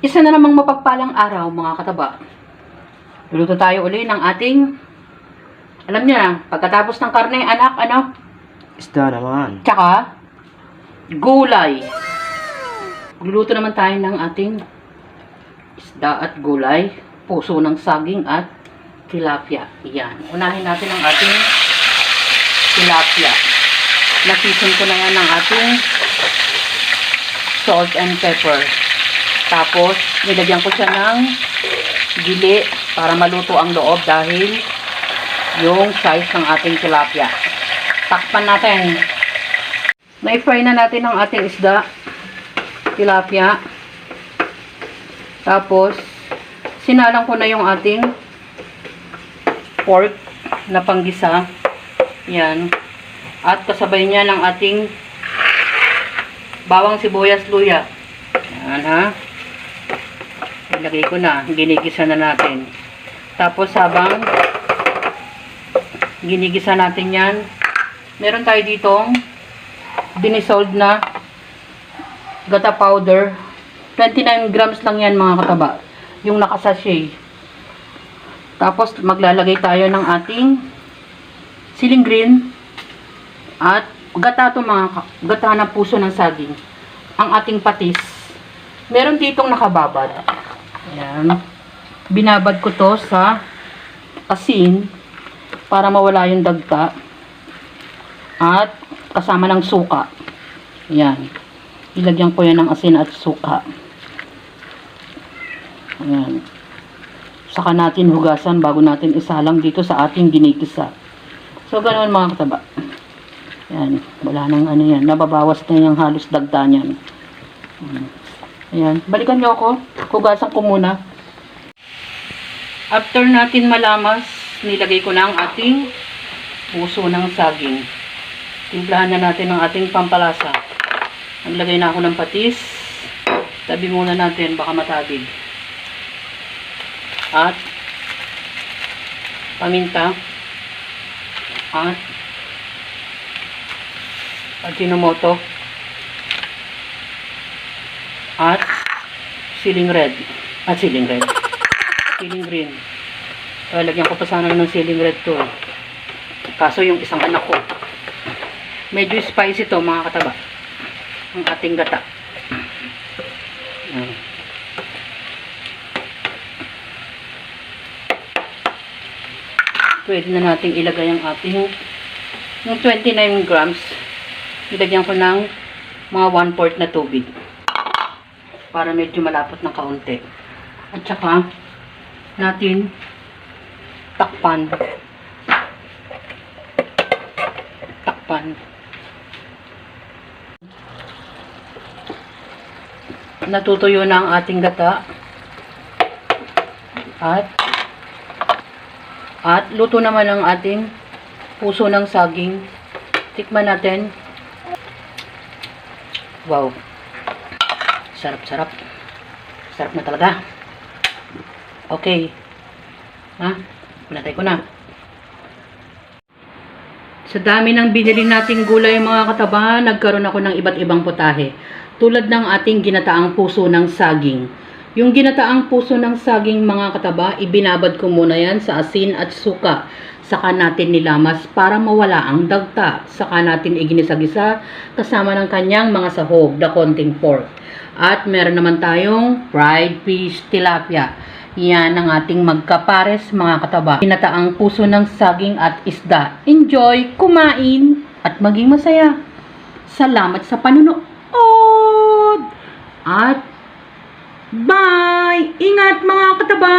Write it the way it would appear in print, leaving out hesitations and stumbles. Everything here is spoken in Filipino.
Isa na namang mapagpalang araw, mga kataba. Luluto tayo uli ng ating, alam niyo na, pagkatapos ng karne, anak, ano? Isda naman. Tsaka, gulay. Luluto naman tayo ng ating isda at gulay, puso ng saging at tilapia. Yan. Unahin natin ang ating tilapia. Naseason ko na yan ng ating salt and pepper. Tapos, nilagyan ko siya ng gili para maluto ang loob dahil yung size ng ating tilapia. Takpan natin. Na-fry na natin ang ating isda, tilapia. Tapos, sinalang ko na yung ating pork na panggisa. Yan. At kasabay niya ng ating bawang sibuyas luya. Yan ha. Ilagay ko na. Ginigisa na natin. Tapos habang ginigisa natin yan, meron tayo ditong dinisolved na gata powder. 29 grams lang yan, mga kataba. Yung nakasachet. Tapos maglalagay tayo ng ating siling green at gata to, mga gata na puso ng saging. Ang ating patis. Meron ditong nakababad. Ayan. Binabad ko to sa asin para mawala yung dagta. At kasama ng suka. Ayan. Ilagyan ko yan ng asin at suka. Ayan. Saka natin hugasan bago natin isalang dito sa ating ginigisa. So, ganoon, mga kataba. Ayan. Wala nang ano yan. Nababawas na yung halos dagta niyan. Ayan. Balikan niyo ako. Hugasan ko muna. After natin malamas, nilagay ko na ang ating puso ng saging. Timplahan na natin ang ating pampalasa. Naglagay na ako ng patis. Tabi muna natin, baka matabig. At paminta. At Ajinomoto. At siling red. At siling red. Siling green. Lagyan ko pa sana ng siling red to. Kaso yung isang anak ko, medyo spicy to, mga kataba. Ang ating gata. Pwede na nating ilagay ang ating yung 29 grams. Ilagyan ko ng mga 1/4 na tubig. Para medyo malapot ng kaunti. At saka natin takpan. Takpan. Natutuyo na ang ating gata. At luto naman ang ating puso ng saging. Tikman natin. Wow. Sarap-sarap. Sarap na talaga. Okay. Ha? Pinatay ko na. Sa dami ng binili nating gulay, mga kataba, nagkaroon ako ng iba't ibang putahe. Tulad ng ating ginataang puso ng saging. Yung ginataang puso ng saging, mga kataba, ibinabad ko muna yan sa asin at suka. Saka natin nilamas para mawala ang dagta. Saka natin iginisa-gisa kasama ng kanyang mga sahog na konting pork. At meron naman tayong fried fish tilapia. Yan ang ating magkapares, mga kataba. Ginataang puso ng saging at isda. Enjoy, kumain, at maging masaya. Salamat sa panunood. At bye! Ingat, mga kataba!